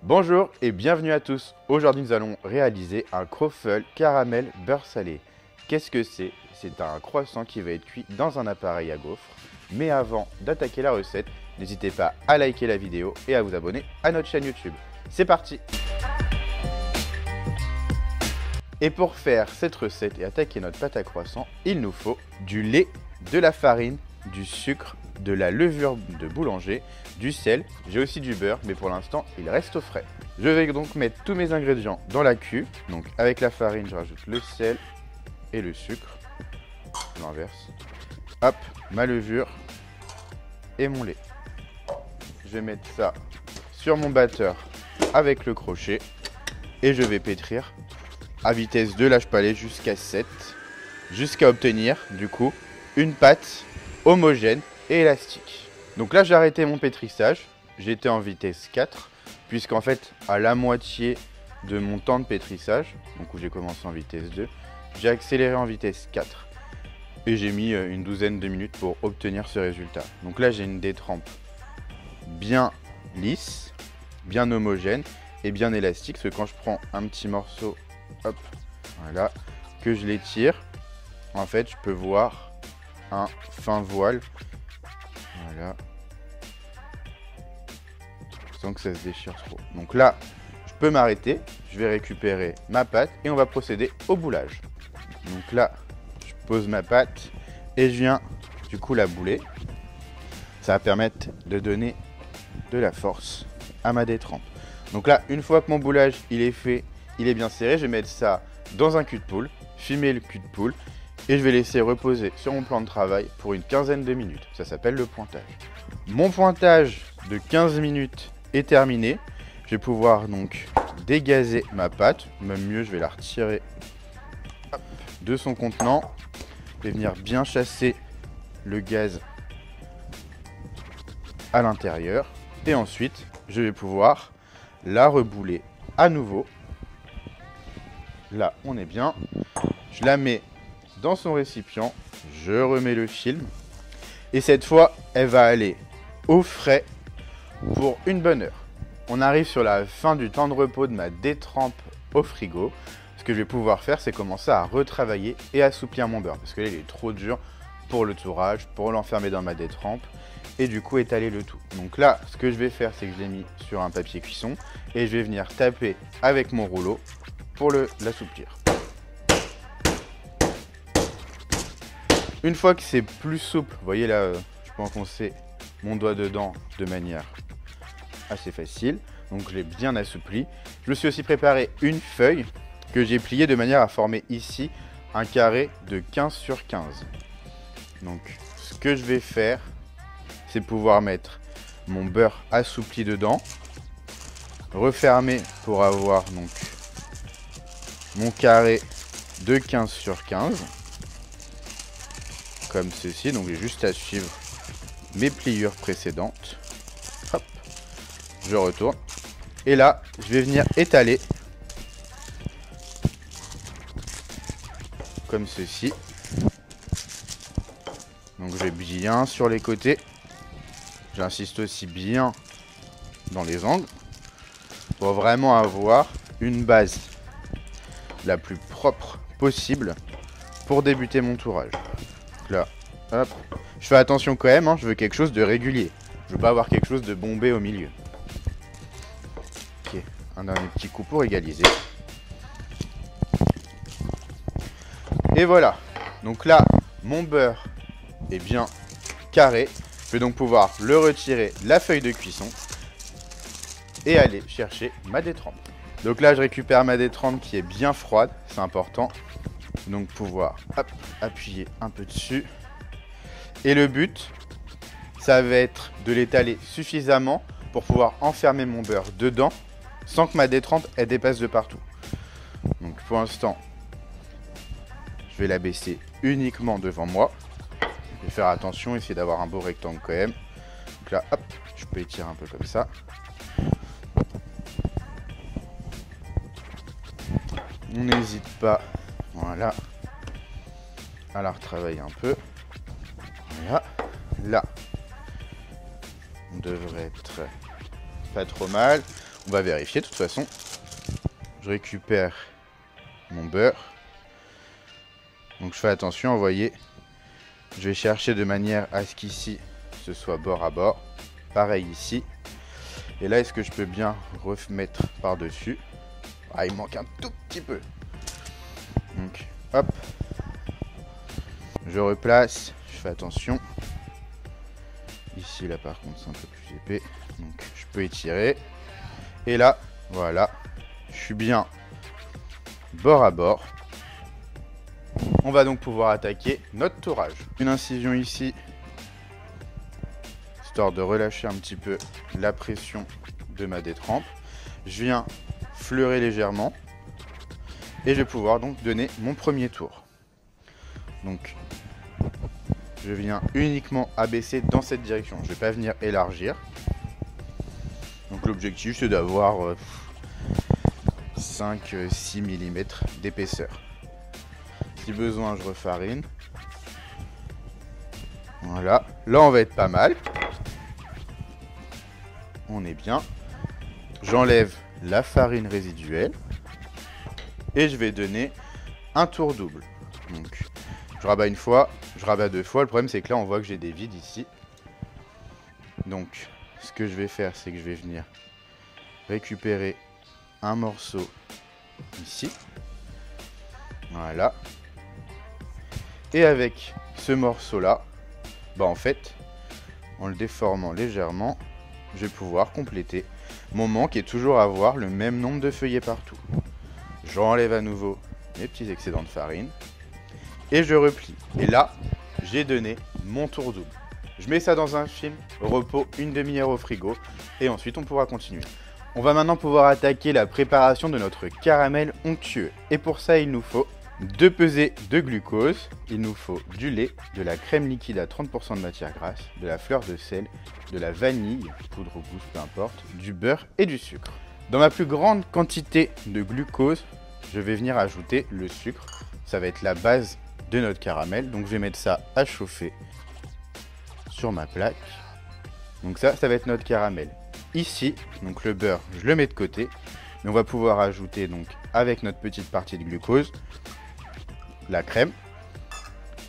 Bonjour et bienvenue à tous. Aujourd'hui nous allons réaliser un croffle caramel beurre salé. Qu'est-ce que c'est? C'est un croissant qui va être cuit dans un appareil à gaufres. Mais avant d'attaquer la recette, n'hésitez pas à liker la vidéo et à vous abonner à notre chaîne YouTube. C'est parti! Et pour faire cette recette et attaquer notre pâte à croissant, il nous faut du lait, de la farine, du sucre, de la levure de boulanger, du sel, j'ai aussi du beurre, mais pour l'instant, il reste au frais. Je vais donc mettre tous mes ingrédients dans la cuve. Donc avec la farine, je rajoute le sel et le sucre. Je l'inverse. Hop, ma levure et mon lait. Je vais mettre ça sur mon batteur avec le crochet et je vais pétrir à vitesse 2, lâche palais jusqu'à 7, jusqu'à obtenir du coup une pâte homogène et élastique. Donc là j'ai arrêté mon pétrissage, j'étais en vitesse 4, puisqu'en fait à la moitié de mon temps de pétrissage, donc où j'ai commencé en vitesse 2, j'ai accéléré en vitesse 4. Et j'ai mis une douzaine de minutes pour obtenir ce résultat. Donc là j'ai une détrempe bien lisse, bien homogène et bien élastique, parce que quand je prends un petit morceau, hop, voilà, que je l'étire, en fait je peux voir un fin voile, voilà, sans que ça se déchire trop. Donc là je peux m'arrêter, je vais récupérer ma pâte et on va procéder au boulage. Donc là je pose ma pâte et je viens du coup la bouler. Ça va permettre de donner de la force à ma détrempe. Donc là, une fois que mon boulage il est fait, il est bien serré, je vais mettre ça dans un cul de poule, filmer le cul de poule et je vais laisser reposer sur mon plan de travail pour une quinzaine de minutes. Ça s'appelle le pointage. Mon pointage de 15 minutes est terminé. Je vais pouvoir donc dégazer ma pâte, même mieux, je vais la retirer de son contenant. Je vais venir bien chasser le gaz à l'intérieur et ensuite je vais pouvoir la rebouler à nouveau. Là on est bien, je la mets dans son récipient, je remets le film et cette fois elle va aller au frais pour une bonne heure. On arrive sur la fin du temps de repos de ma détrempe au frigo. Ce que je vais pouvoir faire, c'est commencer à retravailler et assouplir mon beurre parce que là il est trop dur pour le tourage, pour l'enfermer dans ma détrempe et du coup étaler le tout. Donc là ce que je vais faire, c'est que je l'ai mis sur un papier cuisson et je vais venir taper avec mon rouleau pour l'assouplir. Une fois que c'est plus souple, vous voyez là, je peux enfoncer mon doigt dedans de manière assez facile. Donc je l'ai bien assoupli. Je me suis aussi préparé une feuille que j'ai pliée de manière à former ici un carré de 15 sur 15. Donc ce que je vais faire, c'est pouvoir mettre mon beurre assoupli dedans, refermer pour avoir donc mon carré de 15 sur 15, comme ceci. Donc j'ai juste à suivre mes pliures précédentes. Hop, je retourne. Et là, je vais venir étaler comme ceci. Donc je vais bien sur les côtés. J'insiste aussi bien dans les angles pour vraiment avoir une base la plus propre possible pour débuter mon tourage. Donc là, hop, je fais attention quand même, hein, je veux quelque chose de régulier. Je veux pas avoir quelque chose de bombé au milieu. Ok, un dernier petit coup pour égaliser. Et voilà. Donc là, mon beurre est bien carré. Je vais donc pouvoir le retirer de la feuille de cuisson et aller chercher ma détrempe. Donc là, je récupère ma détrempe qui est bien froide, c'est important. Donc pouvoir hop, appuyer un peu dessus. Et le but, ça va être de l'étaler suffisamment pour pouvoir enfermer mon beurre dedans sans que ma détrempe elle dépasse de partout. Donc pour l'instant, je vais la baisser uniquement devant moi. Je vais faire attention, essayer d'avoir un beau rectangle quand même. Donc là, hop, je peux étirer un peu comme ça. On n'hésite pas, voilà, à la retravailler un peu. Voilà, là, on devrait être pas trop mal. On va vérifier de toute façon. Je récupère mon beurre. Donc je fais attention, vous voyez. Je vais chercher de manière à ce qu'ici, ce soit bord à bord. Pareil ici. Et là, est-ce que je peux bien remettre par-dessus? Ah, il manque un tout petit peu. Donc, hop. Je replace. Je fais attention. Ici, là, par contre, c'est un peu plus épais. Donc, je peux étirer. Et là, voilà. Je suis bien bord à bord. On va donc pouvoir attaquer notre tourage. Une incision ici, histoire de relâcher un petit peu la pression de ma détrempe. Je viens fleurer légèrement et je vais pouvoir donc donner mon premier tour. Donc, je viens uniquement abaisser dans cette direction. Je ne vais pas venir élargir. Donc l'objectif, c'est d'avoir 5-6 mm d'épaisseur. Si besoin, je refarine. Voilà. Là, on va être pas mal. On est bien. J'enlève la farine résiduelle. Et je vais donner un tour double. Donc, je rabats une fois, je rabats deux fois. Le problème, c'est que là, on voit que j'ai des vides ici. Donc, ce que je vais faire, c'est que je vais venir récupérer un morceau ici. Voilà. Et avec ce morceau-là, bah en fait, en le déformant légèrement, je vais pouvoir compléter mon manque et toujours avoir le même nombre de feuillets partout. J'enlève à nouveau mes petits excédents de farine et je replie. Et là, j'ai donné mon tour double. Je mets ça dans un film, repos une demi-heure au frigo et ensuite on pourra continuer. On va maintenant pouvoir attaquer la préparation de notre caramel onctueux. Et pour ça, il nous faut 2 pesées de glucose, il nous faut du lait, de la crème liquide à 30% de matière grasse, de la fleur de sel, de la vanille, poudre ou gousse, peu importe, du beurre et du sucre. Dans ma plus grande quantité de glucose, je vais venir ajouter le sucre. Ça va être la base de notre caramel, donc je vais mettre ça à chauffer sur ma plaque. Donc ça va être notre caramel. Ici, donc le beurre, je le mets de côté. Mais on va pouvoir ajouter donc avec notre petite partie de glucose, la crème,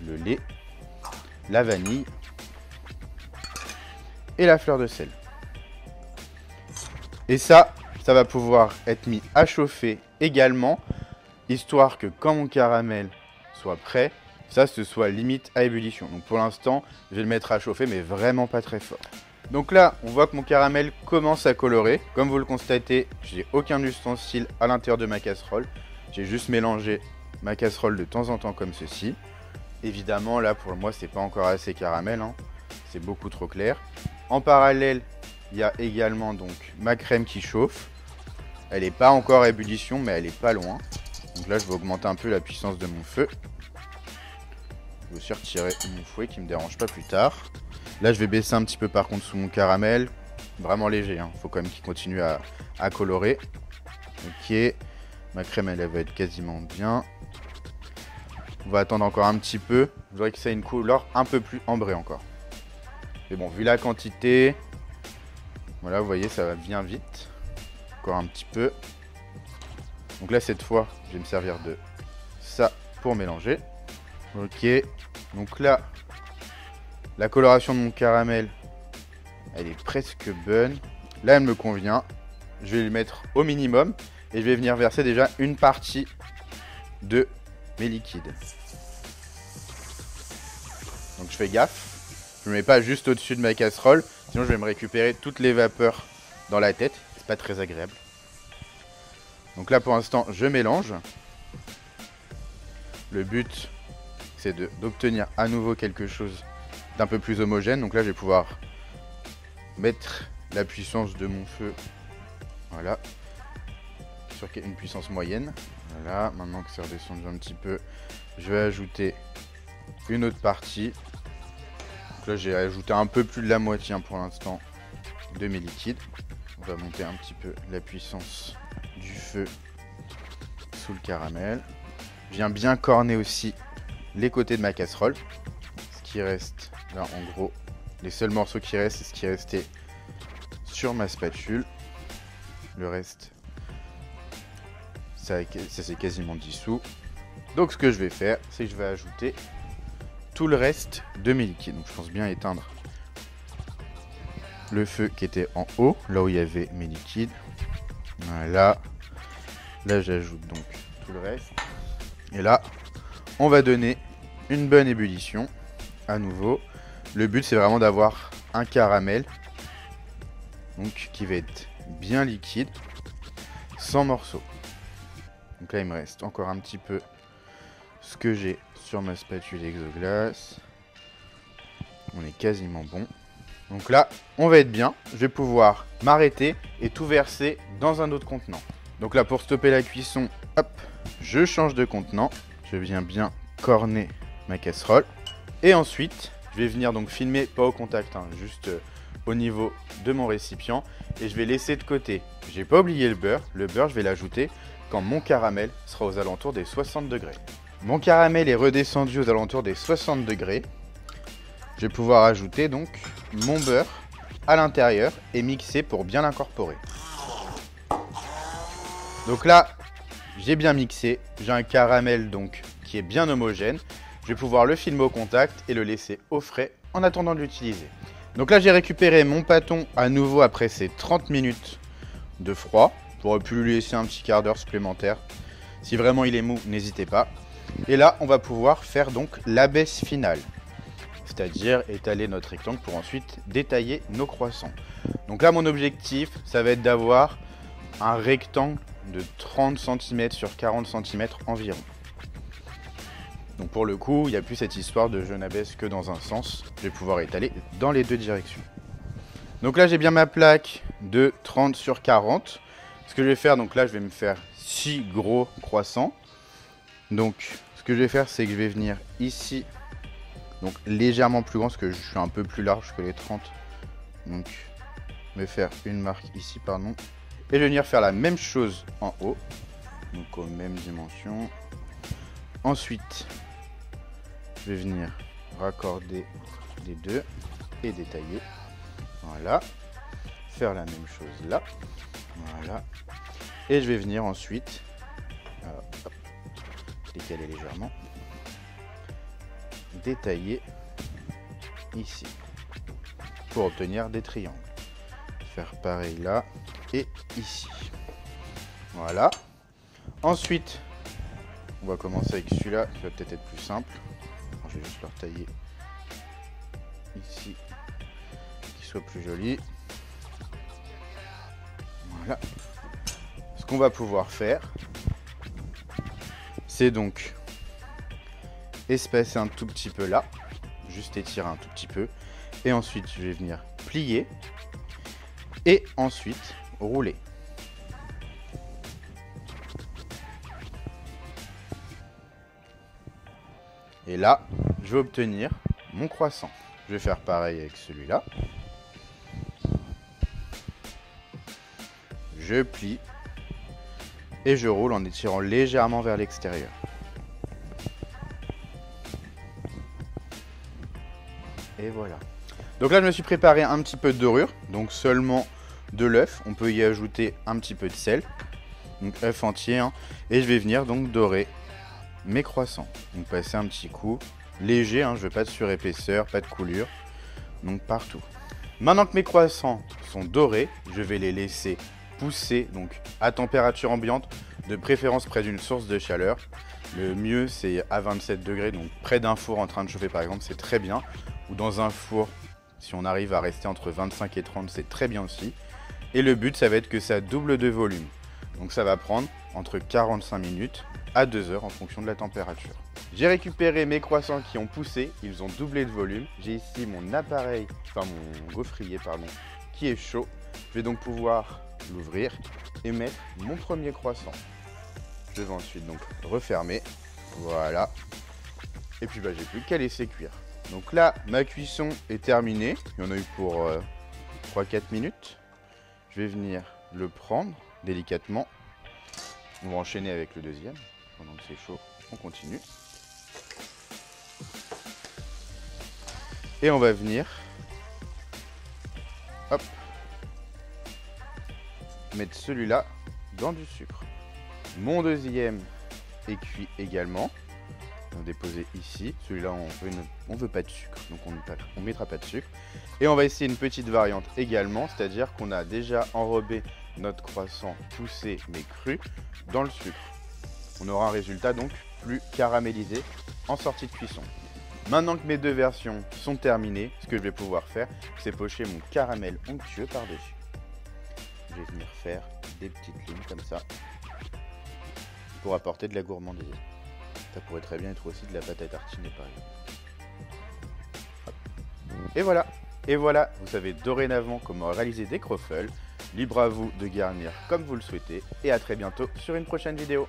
le lait, la vanille et la fleur de sel. Et ça va pouvoir être mis à chauffer également, histoire que quand mon caramel soit prêt, ça ce soit limite à ébullition. Donc pour l'instant, je vais le mettre à chauffer, mais vraiment pas très fort. Donc là, on voit que mon caramel commence à colorer. Comme vous le constatez, j'ai aucun ustensile à l'intérieur de ma casserole. J'ai juste mélangé ma casserole de temps en temps comme ceci. Évidemment, là pour moi, c'est pas encore assez caramel, hein. C'est beaucoup trop clair. En parallèle, il y a également donc ma crème qui chauffe. Elle n'est pas encore à ébullition, mais elle est pas loin. Donc là, je vais augmenter un peu la puissance de mon feu. Je vais aussi retirer mon fouet qui me dérange pas plus tard. Là, je vais baisser un petit peu par contre sous mon caramel. Vraiment léger, hein. Faut quand même qu'il continue à colorer. Ok. Ma crème, elle va être quasiment bien. On va attendre encore un petit peu. Je voudrais que ça ait une couleur un peu plus ambrée encore. Mais bon, vu la quantité, voilà, vous voyez, ça va bien vite. Encore un petit peu. Donc là, cette fois, je vais me servir de ça pour mélanger. Ok. Donc là, la coloration de mon caramel, elle est presque bonne. Là, elle me convient. Je vais le mettre au minimum. Et je vais venir verser déjà une partie de mes liquides. Donc je fais gaffe. Je ne mets pas juste au-dessus de ma casserole. Sinon, je vais me récupérer toutes les vapeurs dans la tête. C'est pas très agréable. Donc là, pour l'instant, je mélange. Le but, c'est d'obtenir à nouveau quelque chose d'un peu plus homogène. Donc là, je vais pouvoir mettre la puissance de mon feu. Voilà. Sur une puissance moyenne. Voilà. Maintenant que c'est redescendu un petit peu, je vais ajouter une autre partie. Donc là, j'ai ajouté un peu plus de la moitié pour l'instant de mes liquides. On va monter un petit peu la puissance du feu sous le caramel. Je viens bien corner aussi les côtés de ma casserole. Ce qui reste là, en gros, les seuls morceaux qui restent, c'est ce qui est resté sur ma spatule. Le reste, ça s'est quasiment dissous. Donc ce que je vais faire, c'est que je vais ajouter tout le reste de mes liquides. Donc je pense bien éteindre le feu qui était en haut, là où il y avait mes liquides. Voilà. Là j'ajoute donc tout le reste. Et là, on va donner une bonne ébullition. À nouveau, le but c'est vraiment d'avoir un caramel donc qui va être bien liquide, sans morceaux. Donc là il me reste encore un petit peu ce que j'ai sur ma spatule exoglace. On est quasiment bon. Donc là, on va être bien. Je vais pouvoir m'arrêter et tout verser dans un autre contenant. Donc là, pour stopper la cuisson, hop, je change de contenant. Je viens bien corner ma casserole. Et ensuite, je vais venir donc filmer, pas au contact, hein, juste au niveau de mon récipient. Et je vais laisser de côté. J'ai pas oublié le beurre. Le beurre, je vais l'ajouter quand mon caramel sera aux alentours des 60 degrés. Mon caramel est redescendu aux alentours des 60 degrés. Je vais pouvoir ajouter donc mon beurre à l'intérieur et mixer pour bien l'incorporer. Donc là, j'ai bien mixé. J'ai un caramel donc qui est bien homogène. Je vais pouvoir le filmer au contact et le laisser au frais en attendant de l'utiliser. Donc là, j'ai récupéré mon pâton à nouveau après ces 30 minutes de froid. J'aurais pu lui laisser un petit quart d'heure supplémentaire. Si vraiment il est mou, n'hésitez pas. Et là, on va pouvoir faire donc l'abaisse finale. C'est-à-dire étaler notre rectangle pour ensuite détailler nos croissants. Donc là, mon objectif, ça va être d'avoir un rectangle de 30 cm sur 40 cm environ. Donc pour le coup, il n'y a plus cette histoire de je n'abaisse que dans un sens. Je vais pouvoir étaler dans les deux directions. Donc là, j'ai bien ma plaque de 30 sur 40. Ce que je vais faire, donc là, je vais me faire 6 gros croissants. Donc, ce que je vais faire, c'est que je vais venir ici, donc légèrement plus grand, parce que je suis un peu plus large que les 30. Donc, me faire une marque ici, pardon. Et je vais venir faire la même chose en haut, donc aux mêmes dimensions. Ensuite, je vais venir raccorder les deux et détailler. Voilà. Faire la même chose là. Voilà. Et je vais venir ensuite décaler légèrement, détailler ici pour obtenir des triangles. Faire pareil là et ici. Voilà. Ensuite, on va commencer avec celui-là qui va peut-être être plus simple. Alors, je vais juste le retailler ici, qu'il soit plus joli. Voilà. Ce qu'on va pouvoir faire, c'est donc espacer un tout petit peu là, juste étirer un tout petit peu, et ensuite je vais venir plier et ensuite rouler. Et là, je vais obtenir mon croissant. Je vais faire pareil avec celui-là. Je plie et je roule en étirant légèrement vers l'extérieur. Et voilà. Donc là, je me suis préparé un petit peu de dorure, donc seulement de l'œuf. On peut y ajouter un petit peu de sel, donc œuf entier, hein. Et je vais venir donc dorer mes croissants. Donc passer un petit coup léger, hein, je veux pas de surépaisseur, pas de coulure, donc partout. Maintenant que mes croissants sont dorés, je vais les laisser pousser donc à température ambiante, de préférence près d'une source de chaleur. Le mieux c'est à 27 degrés, donc près d'un four en train de chauffer par exemple, c'est très bien. Ou dans un four, si on arrive à rester entre 25 et 30, c'est très bien aussi. Et le but, ça va être que ça double de volume. Donc ça va prendre entre 45 minutes à 2 heures en fonction de la température. J'ai récupéré mes croissants qui ont poussé, ils ont doublé de volume. J'ai ici mon appareil, enfin mon gaufrier pardon, qui est chaud. Je vais donc pouvoir l'ouvrir et mettre mon premier croissant. Je vais ensuite donc refermer, voilà. Et puis j'ai plus qu'à laisser cuire. Donc là, ma cuisson est terminée. Il y en a eu pour 3-4 minutes. Je vais venir le prendre délicatement. On va enchaîner avec le deuxième. Pendant que c'est chaud, on continue. Et on va venir, hop, mettre celui-là dans du sucre. Mon deuxième est cuit également. On va déposer ici. Celui-là, on veut pas de sucre, donc on ne mettra pas de sucre. Et on va essayer une petite variante également, c'est-à-dire qu'on a déjà enrobé notre croissant poussé mais cru dans le sucre. On aura un résultat donc plus caramélisé en sortie de cuisson. Maintenant que mes deux versions sont terminées, ce que je vais pouvoir faire, c'est pocher mon caramel onctueux par-dessus. Je vais venir faire des petites lignes comme ça pour apporter de la gourmandise. Ça pourrait très bien être aussi de la pâte à tartiner par exemple. Et voilà, vous savez dorénavant comment réaliser des croffles. Libre à vous de garnir comme vous le souhaitez et à très bientôt sur une prochaine vidéo.